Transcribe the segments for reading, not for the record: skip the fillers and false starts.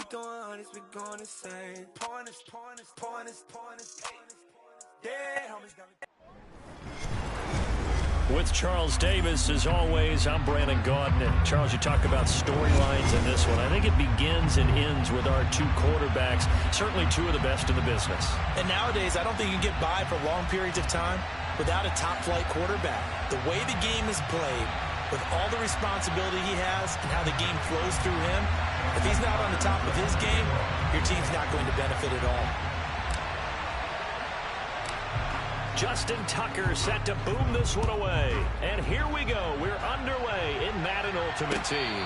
keep the 100s, we going insane. Pointers. Yeah, homies got me. With Charles Davis, as always, I'm Brandon Gaudin. And Charles, you talk about storylines in this one. I think it begins and ends with our two quarterbacks, certainly two of the best in the business. And nowadays, I don't think you can get by for long periods of time without a top-flight quarterback. The way the game is played, with all the responsibility he has and how the game flows through him, if he's not on the top of his game, your team's not going to benefit at all. Justin Tucker set to boom this one away. And here we go. We're underway in Madden Ultimate Team.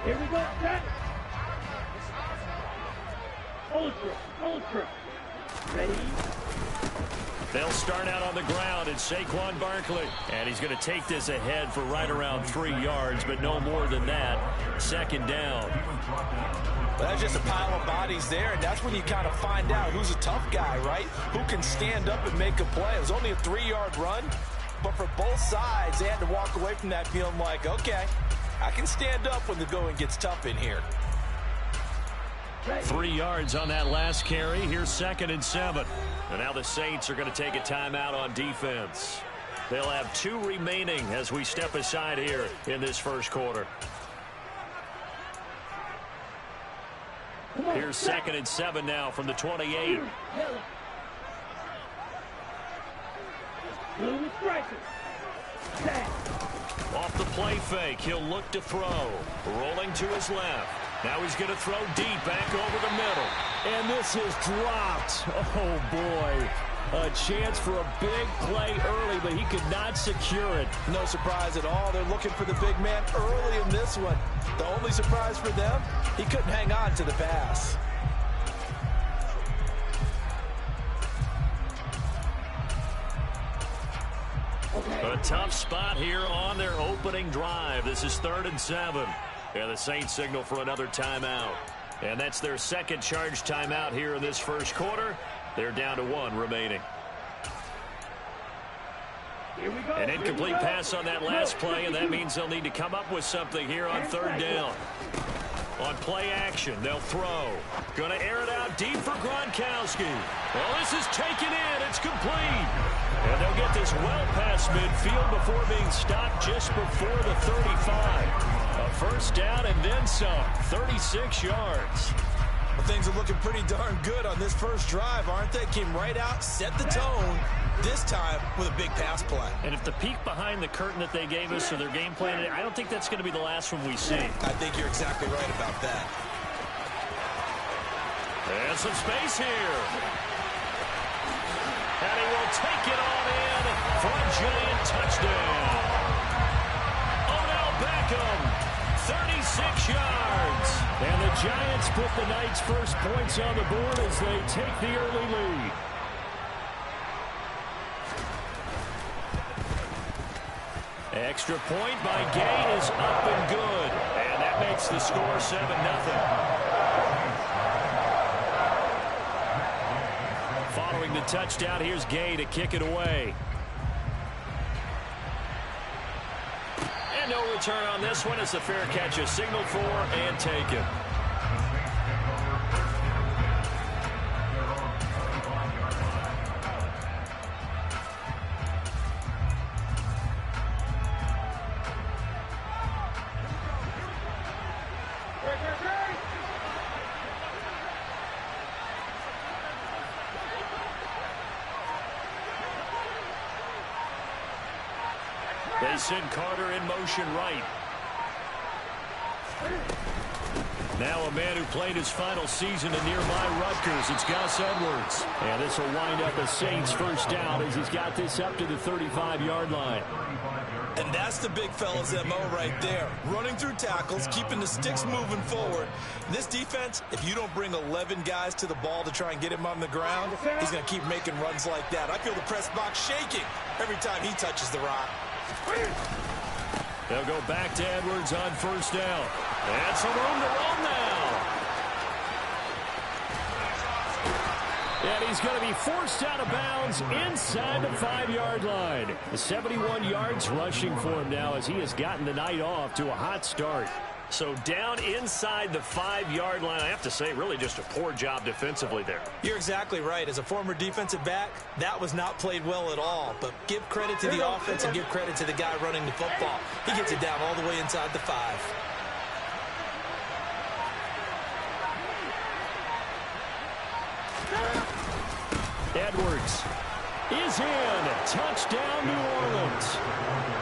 Here we go, set. Ultra. Ready? They'll start out on the ground. It's Saquon Barkley. And he's going to take this ahead for right around 3 yards, but no more than that. Second down. Well, that's just a pile of bodies there, and that's when you kind of find out who's a tough guy, right? Who can stand up and make a play. It was only a 3-yard run, but for both sides, they had to walk away from that feeling like, okay, I can stand up when the going gets tough in here. 3 yards on that last carry. Here's 2nd and 7. And now the Saints are going to take a timeout on defense. They'll have 2 remaining as we step aside here in this first quarter. Here's 2nd and 7 now from the 28. Off the play fake, he'll look to throw. Rolling to his left. Now he's going to throw deep back over the middle. And this is dropped. Oh, boy. A chance for a big play early, but he could not secure it. No surprise at all. They're looking for the big man early in this one. The only surprise for them, he couldn't hang on to the pass. A tough spot here on their opening drive. This is 3rd and 7. And the Saints signal for another timeout. And that's their second charge timeout here in this first quarter. They're down to 1 remaining. An incomplete pass on that last play, and that means they'll need to come up with something here on 3rd down. On play action, they'll throw. Going to air it out deep for Gronkowski. Well, this is taken in. It's complete. And they'll get this well past midfield before being stopped just before the 35. A first down and then some. 36 yards. Well, things are looking pretty darn good on this first drive, aren't they? Came right out, set the tone, this time with a big pass play. And if the peek behind the curtain that they gave us or their game plan, I don't think that's going to be the last one we see. I think you're exactly right about that. There's some space here. And he will take it on in for a giant touchdown. Odell Beckham, 36 yards. And the Giants put the Knights' first points on the board as they take the early lead. Extra point by Gay is up and good. And that makes the score 7-0. Following the touchdown, here's Gay to kick it away. And no return on this one as the fair catch is signaled for and taken. They send Carter in motion right. Now a man who played his final season in nearby Rutgers. It's Gus Edwards. And this will wind up a Saints first down as he's got this up to the 35-yard line. And that's the big fella's MO right there. Running through tackles, keeping the sticks moving forward. This defense, if you don't bring 11 guys to the ball to try and get him on the ground, he's going to keep making runs like that. I feel the press box shaking every time he touches the rock. They'll go back to Edwards on first down. And some room to run now. And he's going to be forced out of bounds inside the 5-yard line. 71 yards rushing for him now as he has gotten the night off to a hot start. So down inside the 5-yard line, I have to say, really just a poor job defensively there. You're exactly right. As a former defensive back, that was not played well at all. But give credit to the offense and give credit to the guy running the football. He gets it down all the way inside the 5. Edwards is in. Touchdown, New Orleans.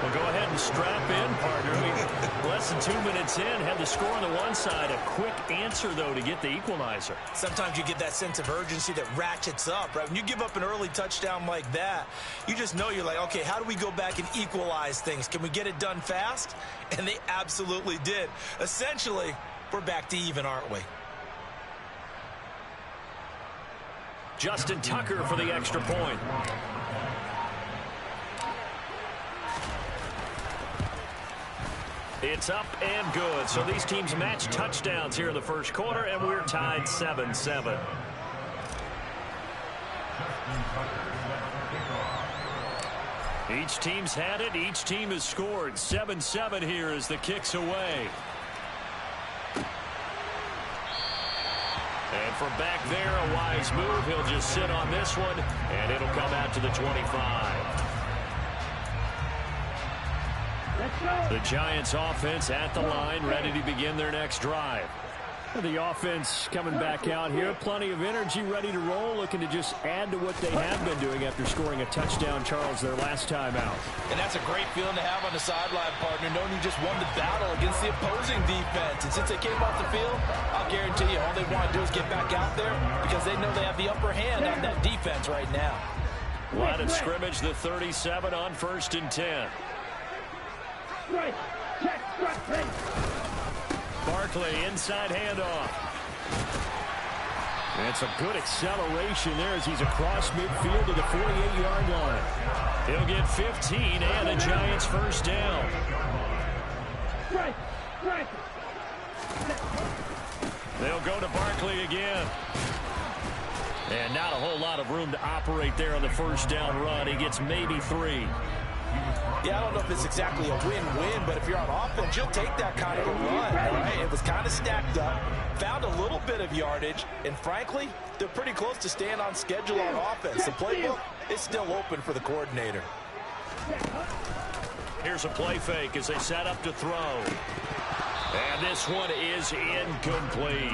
Well, go ahead and strap in, partner. Less than 2 minutes in, had the score on the one side. A quick answer, though, to get the equalizer. Sometimes you get that sense of urgency that ratchets up, right? When you give up an early touchdown like that, you just know you're like, okay, how do we go back and equalize things? Can we get it done fast? And they absolutely did. Essentially, we're back to even, aren't we? Justin Tucker for the extra point. It's up and good. So these teams match touchdowns here in the first quarter, and we're tied 7-7. Each team's had it. Each team has scored. 7-7 here as the kick's away. And from back there, a wise move. He'll just sit on this one, and it'll come out to the 25. The Giants offense at the line, ready to begin their next drive. The offense coming back out here. Plenty of energy, ready to roll, looking to just add to what they have been doing after scoring a touchdown, Charles, their last time out. And that's a great feeling to have on the sideline, partner, knowing you just won the battle against the opposing defense. And since they came off the field, I'll guarantee you all they want to do is get back out there because they know they have the upper hand on that defense right now. Line of scrimmage, the 37 on 1st and 10. Right. Check. Right. Barkley, inside handoff. That's a good acceleration there as he's across midfield to the 48-yard line. He'll get 15 and a Giants first down. Right. They'll go to Barkley again. And not a whole lot of room to operate there on the first down run. He gets maybe 3. Yeah, I don't know if it's exactly a win-win, but if you're on offense, you'll take that kind of a run, right? It was kind of stacked up, found a little bit of yardage, and frankly, they're pretty close to staying on schedule on offense. The playbook is still open for the coordinator. Here's a play fake as they set up to throw. And this one is incomplete.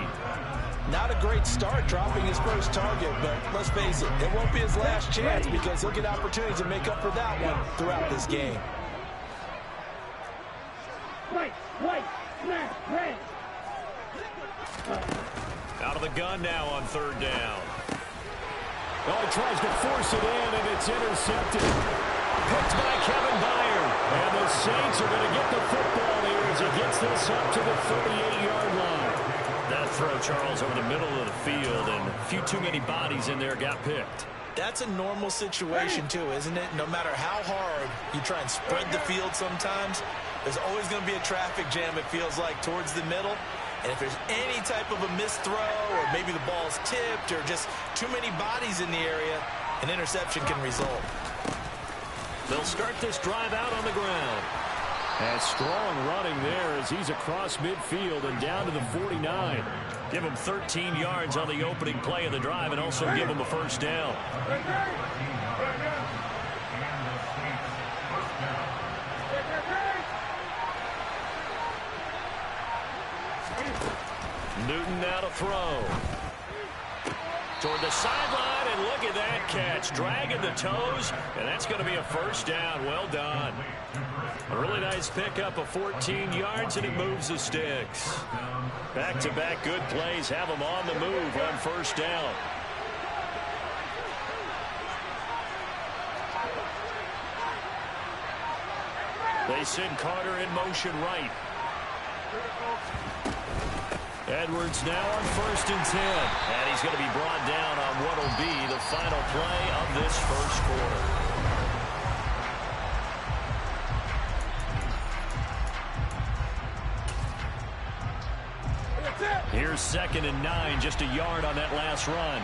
Not a great start dropping his first target, but let's face it, it won't be his last chance because he'll get opportunities to make up for that one throughout this game. Out of the gun now on 3rd down. Oh, he tries to force it in, and it's intercepted. Picked by Kevin Byard. And the Saints are going to get the football here as he gets this up to the 38-yard line. That throw, Charles, over the middle of the field, and a few too many bodies in there got picked. That's a normal situation, too, isn't it? No matter how hard you try and spread the field sometimes, there's always going to be a traffic jam, it feels like, towards the middle. And if there's any type of a missed throw or maybe the ball's tipped or just too many bodies in the area, an interception can result. They'll start this drive out on the ground. And strong running there as he's across midfield and down to the 49. Give him 13 yards on the opening play of the drive and also give him a first down. Newton now to throw. Toward the sideline, and look at that catch. Dragging the toes, and that's going to be a first down. Well done. A really nice pickup of 14 yards, and it moves the sticks. Back-to-back good plays have them on the move on first down. They send Carter in motion right. Edwards now on 1st and 10. And he's going to be brought down on what will be the final play of this first quarter. Here's 2nd and 9, just a yard on that last run.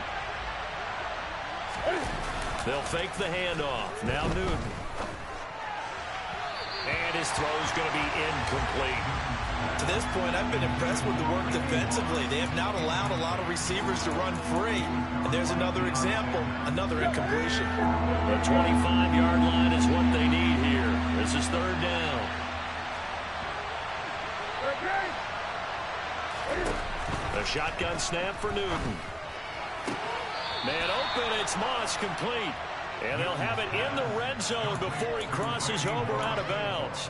They'll fake the handoff. Now Newton. And his throw's going to be incomplete. To this point, I've been impressed with the work defensively. They have not allowed a lot of receivers to run free. And there's another example, another incompletion. The 25-yard line is what they need here. This is 3rd down. A shotgun snap for Newton. Man open, it's Moss, complete. And they'll have it in the red zone before he crosses over out of bounds.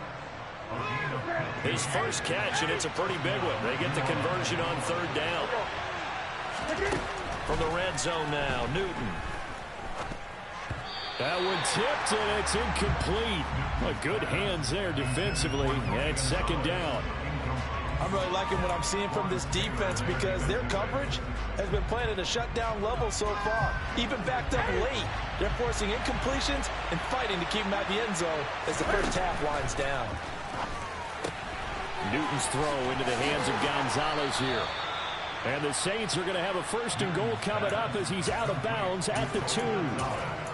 His first catch, and it's a pretty big one. They get the conversion on 3rd down. From the red zone now, Newton. That one tipped, and it's incomplete. Well, good hands there defensively, and it's 2nd down. I'm really liking what I'm seeing from this defense because their coverage has been playing at a shutdown level so far. Even backed up late, they're forcing incompletions and fighting to keep them at the end zone as the first half winds down. Newton's throw into the hands of Gonzalez here. And the Saints are going to have a 1st and goal coming up as he's out of bounds at the 2.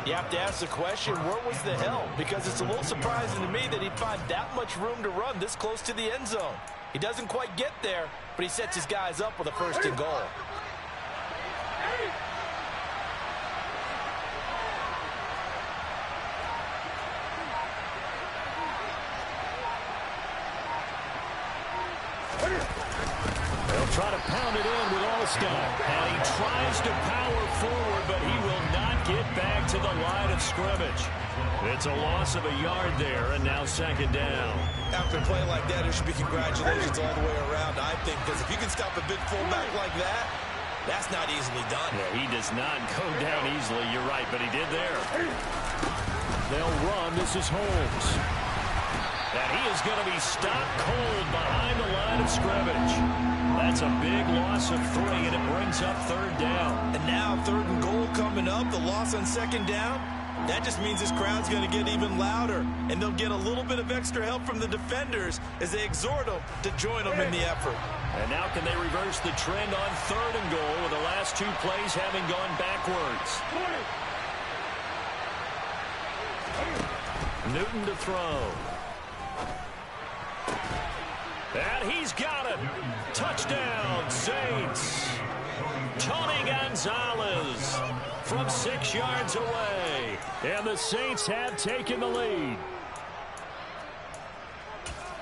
You have to ask the question, where was the help? Because it's a little surprising to me that he'd find that much room to run this close to the end zone. He doesn't quite get there, but he sets his guys up with a 1st and goal. They'll try to pound it in with Alstott. And he tries to power forward, but he will not get back to the line of scrimmage. It's a loss of a yard there, and now 2nd down. After a play like that, there should be congratulations all the way around, I think, because if you can stop a big fullback like that, that's not easily done. Yeah, he does not go down easily, you're right, but he did there. They'll run. This is Holmes. And he is going to be stopped cold behind the line of scrimmage. That's a big loss of 3, and it brings up 3rd down. And now 3rd and goal coming up, the loss on 2nd down. That just means this crowd's going to get even louder, and they'll get a little bit of extra help from the defenders as they exhort them to join them in the effort. And now can they reverse the trend on 3rd and goal with the last 2 plays having gone backwards? Newton to throw. And he's got it. Touchdown, Saints. Tony Gonzalez from 6 yards away. And the Saints have taken the lead.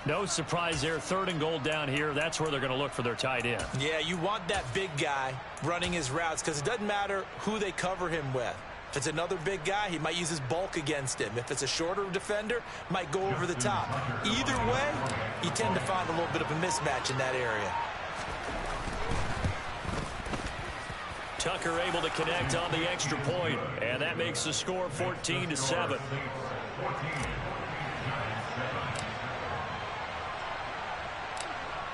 No surprise there. 3rd and goal down here. That's where they're going to look for their tight end. Yeah, you want that big guy running his routes because it doesn't matter who they cover him with. If it's another big guy, he might use his bulk against him. If it's a shorter defender, might go over the top. Either way, you tend to find a little bit of a mismatch in that area. Tucker able to connect on the extra point, and that makes the score 14-7.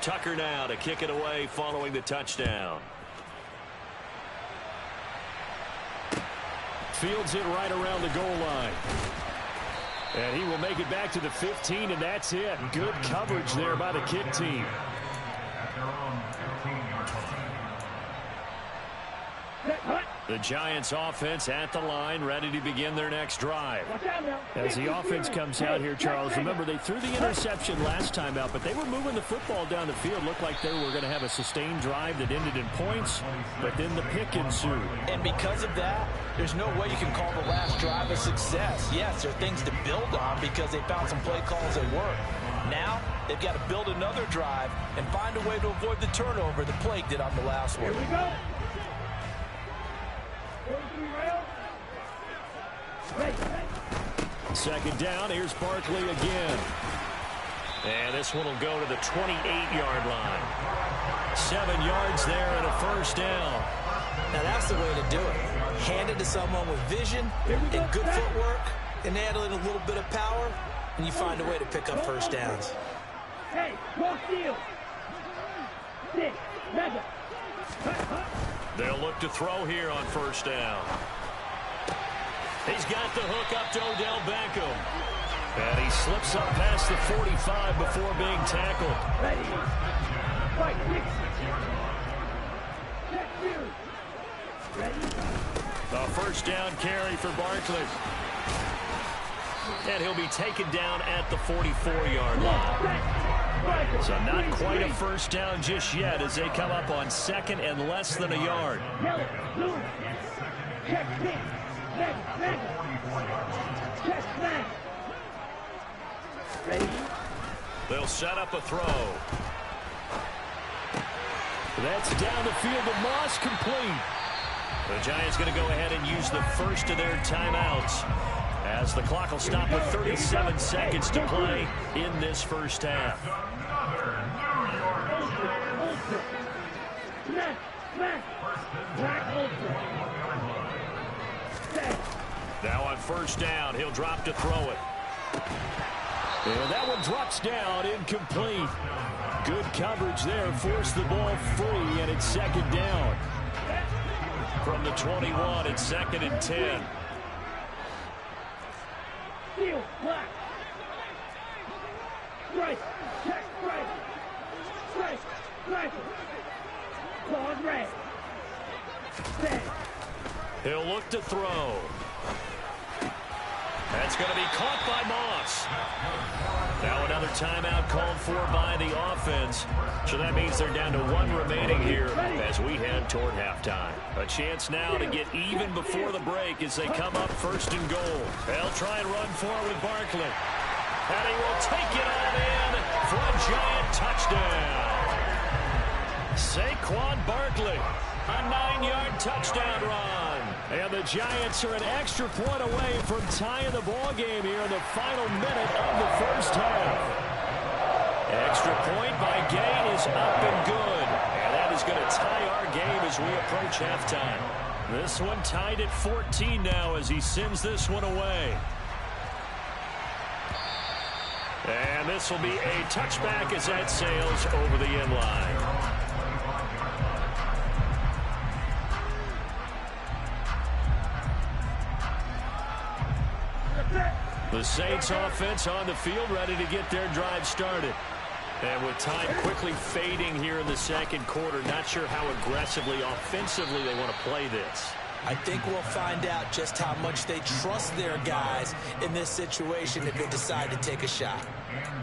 Tucker now to kick it away following the touchdown. Fields it right around the goal line. And he will make it back to the 15, and that's it. Good coverage there by the kick team. The Giants offense at the line, ready to begin their next drive. As the offense comes out here, Charles, remember they threw the interception last time out, but they were moving the football down the field. Looked like they were going to have a sustained drive that ended in points, but then the pick ensued. And because of that, there's no way you can call the last drive a success. Yes, there are things to build on because they found some play calls that work. Now, they've got to build another drive and find a way to avoid the turnover the Plague did on the last one. Here we go. 2nd down, here's Barkley again. And this one will go to the 28-yard line. 7 yards there and a 1st down. Now that's the way to do it. Hand it to someone with vision and good footwork and add in a little bit of power. and you find a way to pick up first downs. Hey, go steal. 6, mega. They'll look to throw here on first down. He's got the hook up to Odell Beckham. And he slips up past the 45 before being tackled. Ready. Fight, 6. Check 2. Ready. A first down carry for Barkley. And he'll be taken down at the 44-yard line. So not quite a first down just yet as they come up on second and less than a yard. Check 6. Check smash. Ready? They'll set up a throw. That's down the field to Moss, complete. The Giants going to go ahead and use the first of their timeouts as the clock will stop with 37 seconds to play in this first half. Now on first down, he'll drop to throw it. And that one drops down, incomplete. Good coverage there, forced the ball free, and it's second down. From the 21, it's second and 10. Steal, black. Strike, check, strike. Strike, strike. Claws red. Set. He'll look to throw. That's going to be caught by Moss. Now another timeout called for by the offense. So that means they're down to one remaining here as we head toward halftime. A chance now to get even before the break as they come up first and goal. They'll try and run for it with Barkley. And he will take it on in for a Giant touchdown. Saquon Barkley, a 9-yard touchdown run. And the Giants are an extra point away from tying the ball game here in the final minute of the first half. Extra point by Gay is up and good. And that is going to tie our game as we approach halftime. This one tied at 14 now as he sends this one away. And this will be a touchback as that sails over the end line. The Saints offense on the field ready to get their drive started. And with time quickly fading here in the second quarter, not sure how aggressively, offensively they want to play this. I think we'll find out just how much they trust their guys in this situation if they decide to take a shot.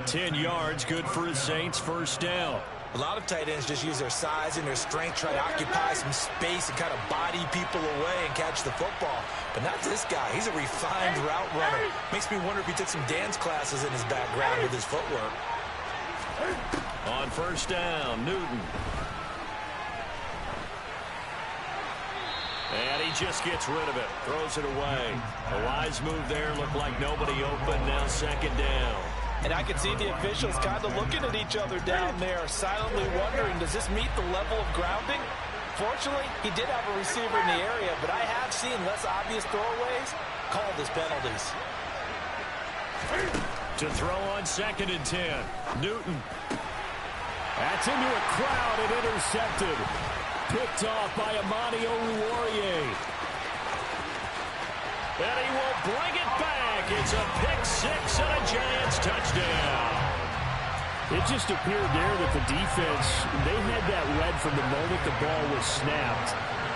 10 yards, good for the Saints, first down. A lot of tight ends just use their size and their strength, try to occupy some space and kind of body people away and catch the football. But not this guy. He's a refined route runner. Makes me wonder if he took some dance classes in his background with his footwork. On first down, Newton. And he just gets rid of it, throws it away. A wise move there, looked like nobody open, now second down. And I can see the officials kind of looking at each other down there, silently wondering, does this meet the level of grounding? Fortunately, he did have a receiver in the area, but I have seen less obvious throwaways called as penalties. To throw on second and 10, Newton. That's into a crowd and intercepted. Picked off by Amani Oruwariye. And he will bring it back. It's a pick six and a Giants touchdown. It just appeared there that the defense, they had that read from the moment the ball was snapped.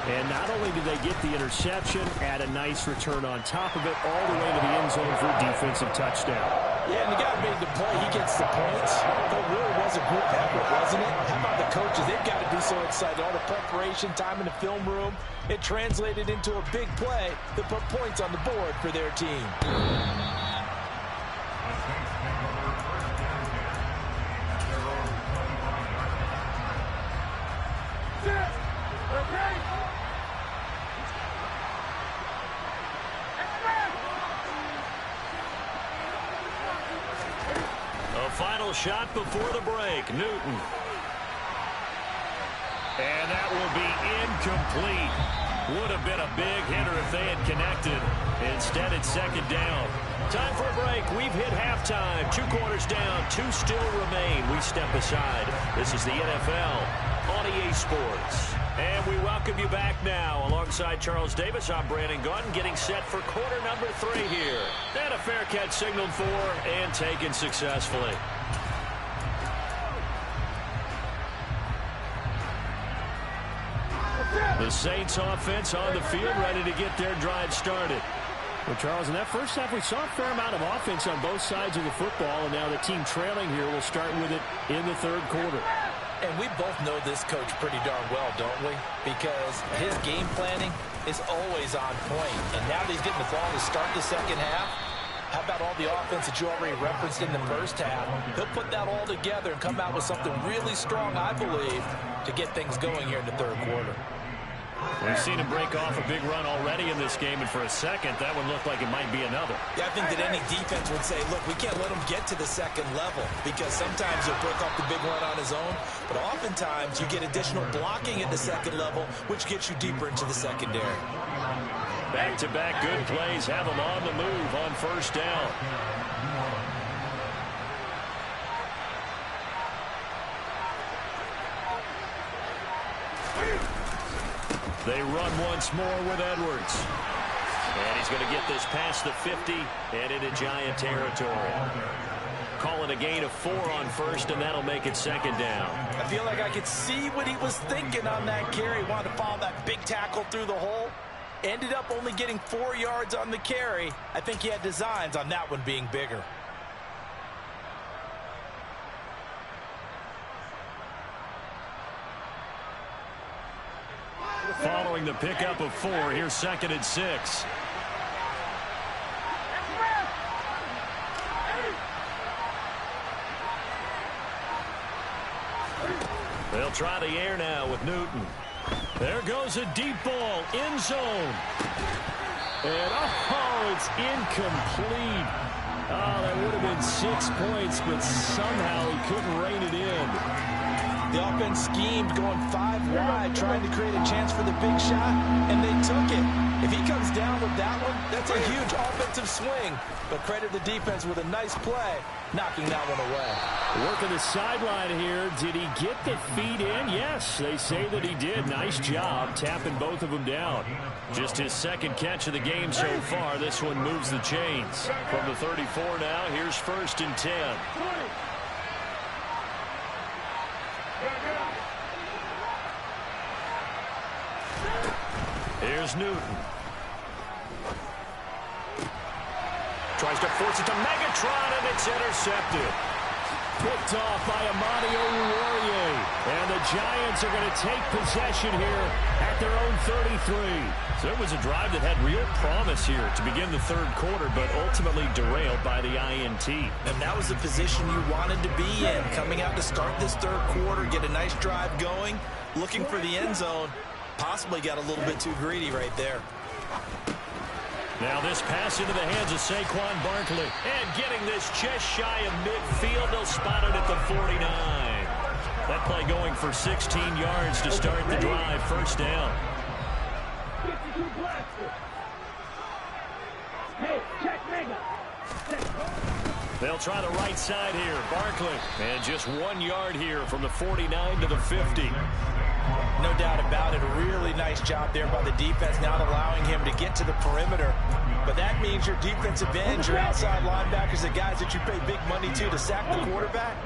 And not only did they get the interception, add a nice return on top of it, all the way to the end zone for a defensive touchdown. Yeah, and the guy made the play. He gets the points. But it really was a group effort, wasn't it? How about the coaches? They've got to be so excited. All the preparation, time in the film room. It translated into a big play that put points on the board for their team. Final shot before the break, Newton. And that will be incomplete. Would have been a big hitter if they had connected. Instead, it's second down. Time for a break. We've hit halftime. 2 quarters down. 2 still remain. We step aside. This is the NFL on EA Sports. And we welcome you back now. Alongside Charles Davis, I'm Brandon Gunn, getting set for quarter number 3 here. And a fair catch signaled for and taken successfully. The Saints offense on the field, ready to get their drive started. Well, Charles, in that first half, we saw a fair amount of offense on both sides of the football, and now the team trailing here will start with it in the third quarter. And we both know this coach pretty darn well, don't we? Because his game planning is always on point. And now that he's getting the ball to start the second half, how about all the offense that you already referenced in the first half? He'll put that all together and come out with something really strong, I believe, to get things going here in the third quarter. We've seen him break off a big run already in this game, and for a second, that one looked like it might be another. Yeah, I think that any defense would say, look, we can't let him get to the second level, because sometimes he'll break off the big run on his own, but oftentimes you get additional blocking at the second level, which gets you deeper into the secondary. Back-to-back good plays have him on the move on first down. They run once more with Edwards. And he's going to get this past the 50 and into Giant territory. Call it a gain of 4 on first, and that'll make it second down. I feel like I could see what he was thinking on that carry. Wanted to follow that big tackle through the hole. Ended up only getting 4 yards on the carry. I think he had designs on that one being bigger. Following the pickup of 4, here's 2nd and 6. They'll try the air now with Newton. There goes a deep ball, end zone. And, oh, it's incomplete. Oh, that would have been 6 points, but somehow he couldn't rein it in. The offense schemed, going 5 wide, trying to create a chance for the big shot, and they took it. If he comes down with that one, that's a huge offensive swing. But credit the defense with a nice play, knocking that one away. Working the sideline here. Did he get the feet in? Yes, they say that he did. Nice job tapping both of them down. Just his 2nd catch of the game so far. This one moves the chains. From the 34 now, here's 1st and 10. Here's Newton. Tries to force it to Megatron, and it's intercepted. Picked off by Amani Oruwariye. And the Giants are going to take possession here at their own 33. So it was a drive that had real promise here to begin the third quarter, but ultimately derailed by the INT. And that was the position you wanted to be in. Coming out to start this third quarter, get a nice drive going, looking for the end zone. Possibly got a little bit too greedy right there. Now this pass into the hands of Saquon Barkley. And getting this just shy of midfield. They'll spot it at the 49. That play going for 16 yards to start the drive. First down. They'll try the right side here. Barkley. And just 1 yard here from the 49 to the 50. No doubt about it. A really nice job there by the defense, not allowing him to get to the perimeter. But that means your defensive ends, your outside linebackers, the guys that you pay big money to sack the quarterback,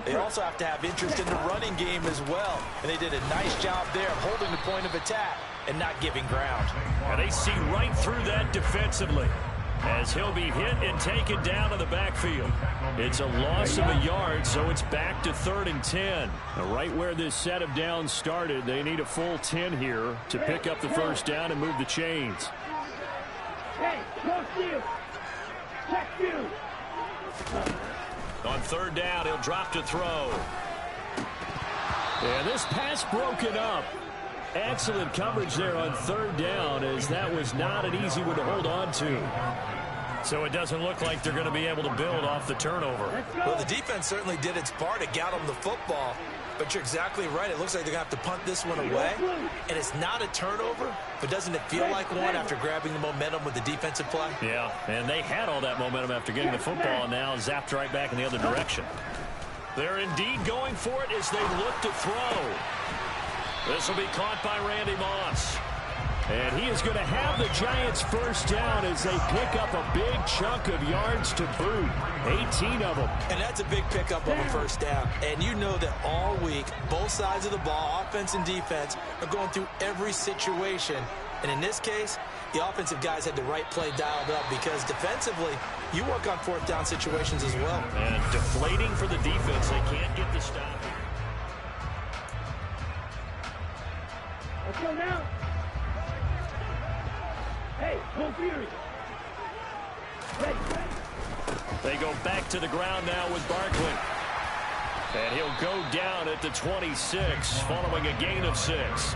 they also have to have interest in the running game as well. And they did a nice job there of holding the point of attack and not giving ground. And they see right through that defensively, as he'll be hit and taken down in the backfield. It's a loss of a yard, so it's back to 3rd and 10. Right where this set of downs started, they need a full 10 here to pick up the first down and move the chains. On 3rd down, he'll drop to throw. And this pass broken up. Excellent coverage there on 3rd down, as that was not an easy one to hold on to. So it doesn't look like they're going to be able to build off the turnover. Well, the defense certainly did its part to get them the football. But you're exactly right. It looks like they're going to have to punt this one away. And it's not a turnover, but doesn't it feel like one after grabbing the momentum with the defensive play? Yeah, and they had all that momentum after getting the football and now zapped right back in the other direction. They're indeed going for it as they look to throw. This will be caught by Randy Moss. And he is going to have the Giants first down as they pick up a big chunk of yards to boot. 18 of them. And that's a big pickup of a first down. And you know that all week, both sides of the ball, offense and defense, are going through every situation. And in this case, the offensive guys had the right play dialed up because defensively, you work on fourth down situations as well. And deflating for the defense. They can't get the stop. Let's go now. Hey, go Fury. Ready. They go back to the ground now with Barkley. And he'll go down at the 26 following a gain of 6.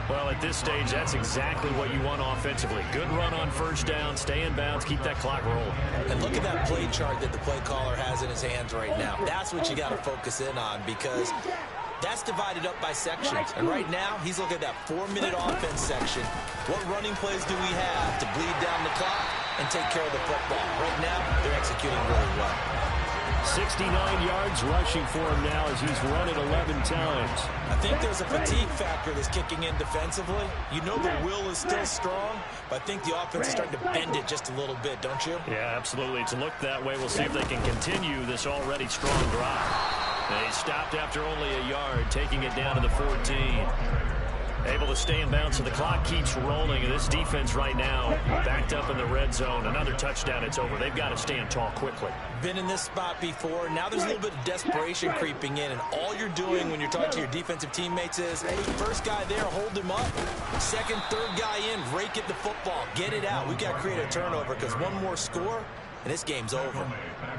Well, at this stage, that's exactly what you want offensively. Good run on first down, stay in bounds, keep that clock rolling. And look at that play chart that the play caller has in his hands right now. That's what you got to focus in on because that's divided up by sections. And right now, he's looking at that 4-minute offense section. What running plays do we have to bleed down the clock and take care of the football? Right now, they're executing really well. 69 yards rushing for him now as he's run it 11 times. I think there's a fatigue factor that's kicking in defensively. You know the will is still strong, but I think the offense is starting to bend it just a little bit, don't you? Yeah, absolutely. It's looked that way. We'll see if they can continue this already strong drive. They stopped after only a yard, taking it down to the 14. Able to stay in bounds, so the clock keeps rolling. And this defense right now backed up in the red zone. Another touchdown, it's over. They've got to stand tall quickly. Been in this spot before. Now there's a little bit of desperation creeping in. And all you're doing when you're talking to your defensive teammates is, hey, first guy there, hold him up. Second, third guy in, rake at the football. Get it out. We've got to create a turnover because one more score, and this game's over.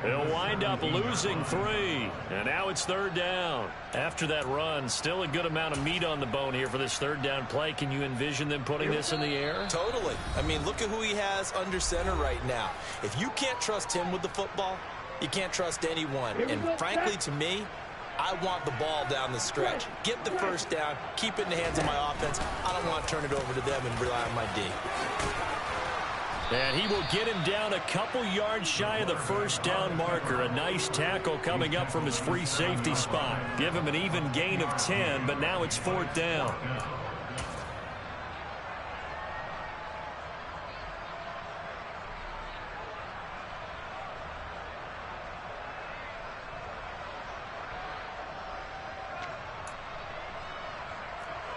They'll wind up losing 3. And now it's third down. After that run, still a good amount of meat on the bone here for this third down play. Can you envision them putting this in the air? Totally. I mean, look at who he has under center right now. If you can't trust him with the football, you can't trust anyone. And frankly, to me, I want the ball down the stretch. Get the first down. Keep it in the hands of my offense. I don't want to turn it over to them and rely on my D. And he will get him down a couple yards shy of the first down marker. A nice tackle coming up from his free safety spot. Give him an even gain of 10, but now it's fourth down.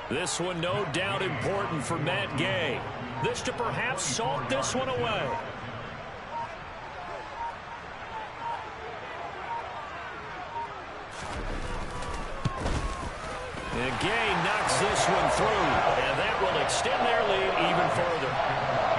This one no doubt important for Matt Gay. This to perhaps salt this one away. And Gay knocks this one through, and that will extend their lead even further.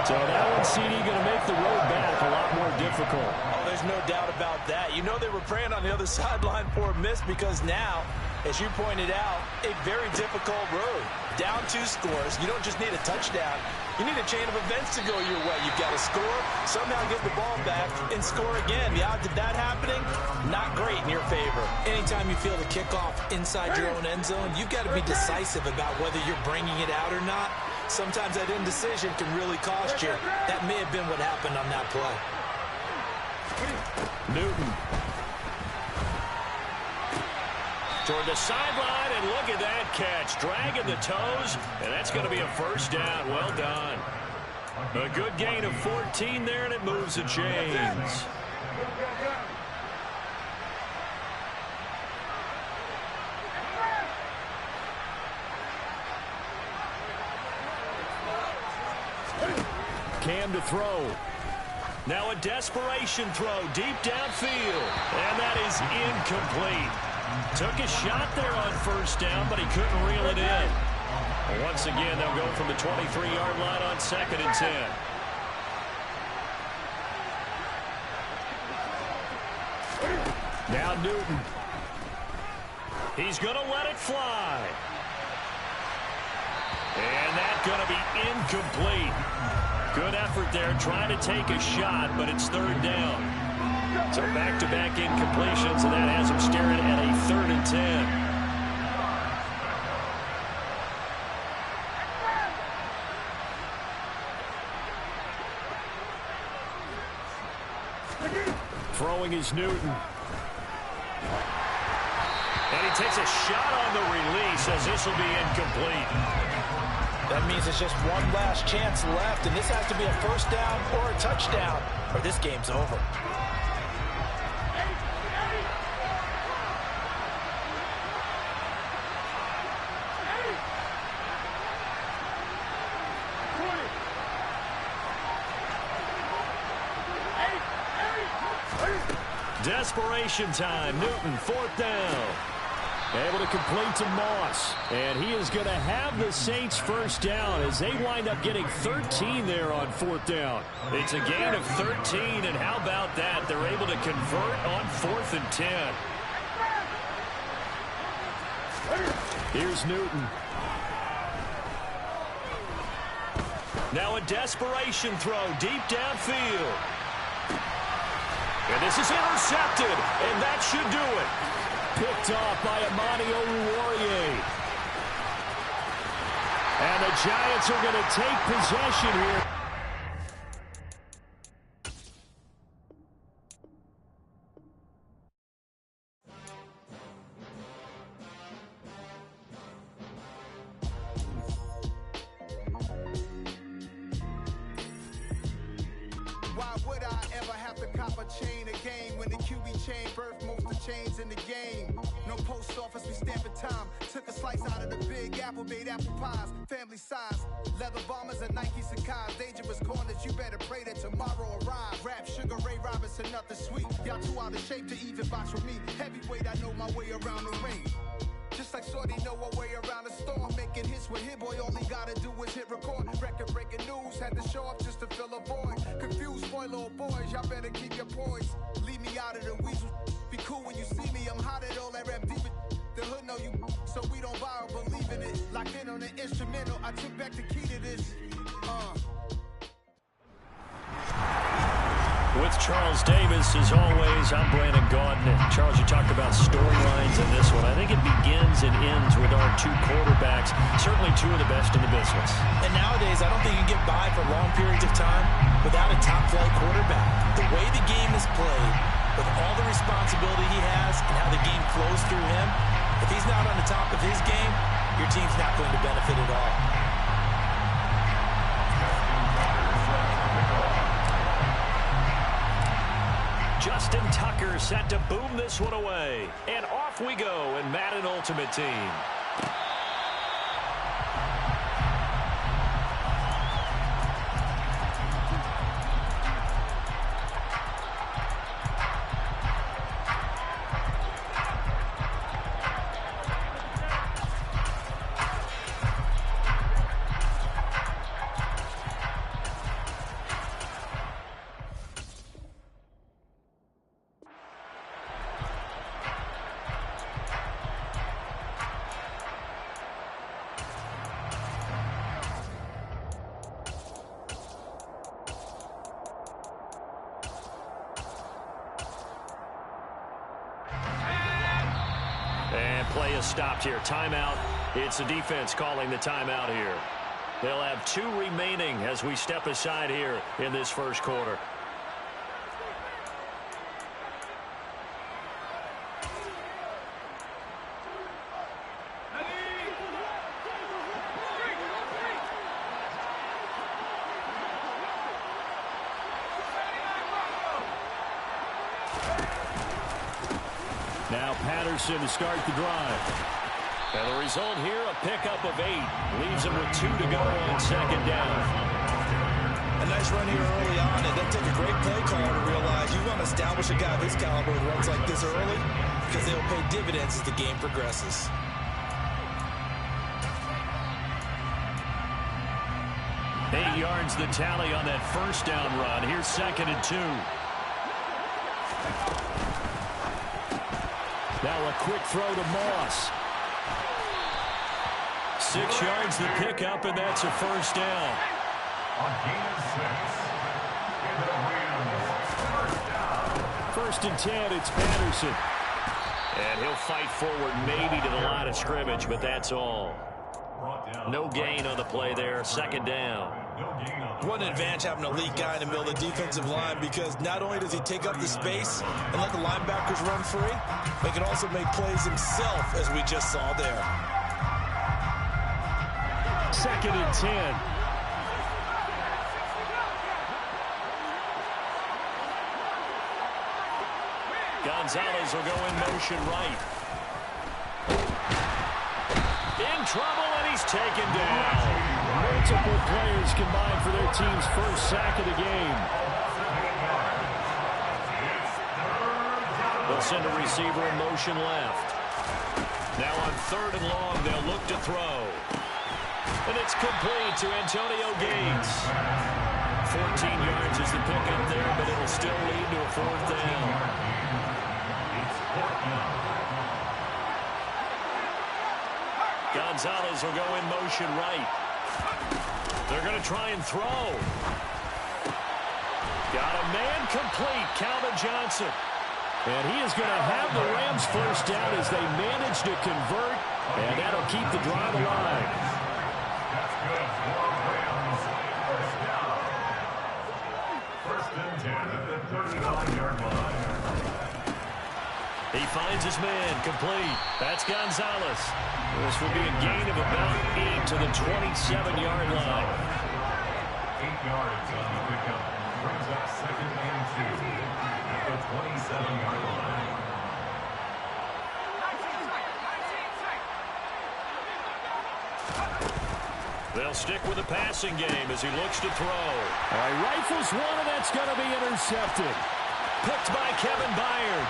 So that one, CD, going to make the road back a lot more difficult. Oh, there's no doubt about that. You know they were praying on the other sideline for a miss because now, as you pointed out, a very difficult road. Down 2 scores. You don't just need a touchdown. You need a chain of events to go your way. You've got to score, somehow get the ball back, and score again. The odds of that happening, not great in your favor. Anytime you feel the kickoff inside your own end zone, you've got to be decisive about whether you're bringing it out or not. Sometimes that indecision can really cost you. That may have been what happened on that play. Newton. Toward the sideline, and look at that catch. Dragging the toes, and that's going to be a first down. Well done. A good gain of 14 there, and it moves the chains. Cam to throw. Now a desperation throw deep downfield, and that is incomplete. Took a shot there on first down, but he couldn't reel it in. And once again, they'll go from the 23-yard line on 2nd and 10. Now Newton. He's going to let it fly. And that's going to be incomplete. Good effort there, trying to take a shot, but it's third down. So back-to-back incompletions, and that has them staring at a 3rd and 10. Throwing is Newton. And he takes a shot on the release as this will be incomplete. That means it's just one last chance left, and this has to be a first down or a touchdown, or this game's over. Desperation time. Newton, 4th down. Able to complete to Moss. And he is going to have the Saints first down as they wind up getting 13 there on 4th down. It's a gain of 13, and how about that? They're able to convert on 4th and 10. Here's Newton. Now a desperation throw deep downfield. And this is intercepted, and that should do it. Picked off by Amani Oruwariye. And the Giants are going to take possession here. Why would I ever have to cop a chain a game when the QB chain birthed most of chains in the game? No post office, we stamping time. Took a slice out of the big apple, made apple pies, family size. Leather bombers and Nike Sacai's. Dangerous corners, you better pray that tomorrow arrives. Rap, Sugar Ray Robinson, nothing sweet. Y'all too out of shape to even box with me. Heavyweight, I know my way around the ring. Just like Shorty know a way around the storm. Making hits with Hit Boy, all he gotta do is hit record. Record-breaking news, had to show up just to fill a void. Confused, spoiled little boys, y'all better keep your poise. Leave me out of the weasel. Be cool when you see me, I'm hot at all that rap deep. The hood know you, so we don't borrow, believe in it. Locked in on the instrumental, I took back the key to this. With Charles Davis, as always, I'm Brandon Gaudin. Charles, you talked about storylines in this one. I think it begins and ends with our two quarterbacks, certainly two of the best in the business. And nowadays, I don't think you can get by for long periods of time without a top-flight quarterback. The way the game is played, with all the responsibility he has and how the game flows through him, if he's not on the top of his game, your team's not going to benefit at all. Justin Tucker set to boom this one away. And off we go in Madden Ultimate Team. Play is stopped here. Timeout. It's the defense calling the timeout here. They'll have 2 remaining as we step aside here in this first quarter. Now Patterson to start the drive. And the result here, a pickup of 8. Leaves him with 2 to go on second down. A nice run here early on. It doesn't take a great play caller to realize you want to establish a guy of this caliber who runs like this early because they'll pay dividends as the game progresses. Eight yards the tally on that first down run. Here's 2nd and 2. Now a quick throw to Moss. 6 yards the pickup, and that's a first down. First and 10, it's Patterson. And he'll fight forward maybe to the line of scrimmage, but that's all. No gain on the play there, second down. What an advantage having an elite guy in the middle of the defensive line, because not only does he take up the space and let the linebackers run free, but he can also make plays himself, as we just saw there. Second and 10. Gonzalez will go in motion right. In trouble, and he's taken down. Multiple players combined for their team's first sack of the game. They'll send a receiver in motion left. Now on third and long, they'll look to throw. And it's complete to Antonio Gates. 14 yards is the pickup there, but it'll still lead to a fourth down. Gonzalez will go in motion right. They're going to try and throw. Got a man complete, Calvin Johnson. And he is going to have the Rams first down as they manage to convert, and that'll keep the drive alive. First and 10 at the 39-yard line. He finds his man, complete. That's Gonzalez. This will be a gain of about 8 to the 27-yard line. 8 yards on the pickup. Brings up second and 2 at the 27-yard line. They'll stick with the passing game as he looks to throw. All right, rifles one, and that's going to be intercepted. Picked by Kevin Byard.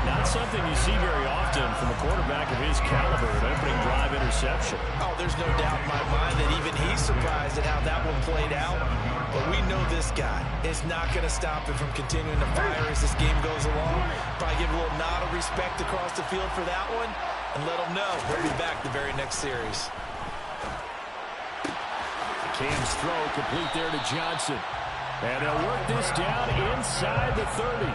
Not something you see very often from a quarterback of his caliber, an opening drive interception. Oh, there's no doubt in my mind that even he's surprised at how that one played out. But we know this guy is not going to stop him from continuing to fire as this game goes along. Probably give a little nod of respect across the field for that one, and let him know we'll be back the very next series. Cam's throw complete there to Johnson. And they'll work this down inside the 30.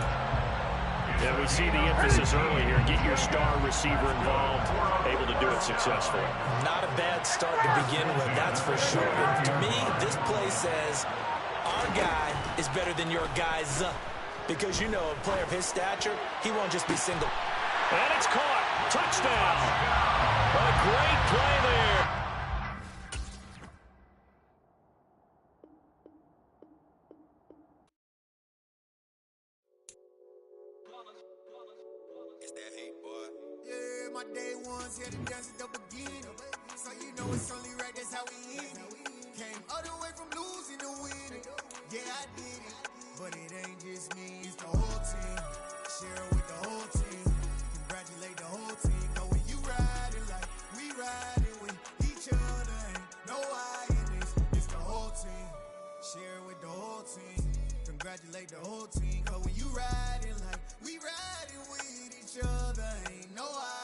Yeah, we see the emphasis early here. Get your star receiver involved, able to do it successfully. Not a bad start to begin with, that's for sure. And to me, this play says our guy is better than your guy's. Because, you know, a player of his stature, he won't just be single. And it's caught. Touchdown. A great play there. Yeah, my day ones here to dance at the beginning. So you know it's only right, that's how we end it. Came all the way from losing to winning. Yeah, I did it. But it ain't just me, it's the whole team. Share it with the whole team. Congratulate the whole team. Cause when you riding like we riding with each other, ain't no I in this. It's the whole team. Share it with the whole team. Congratulate the whole team. Cause when you riding like we riding with each other, ain't no I.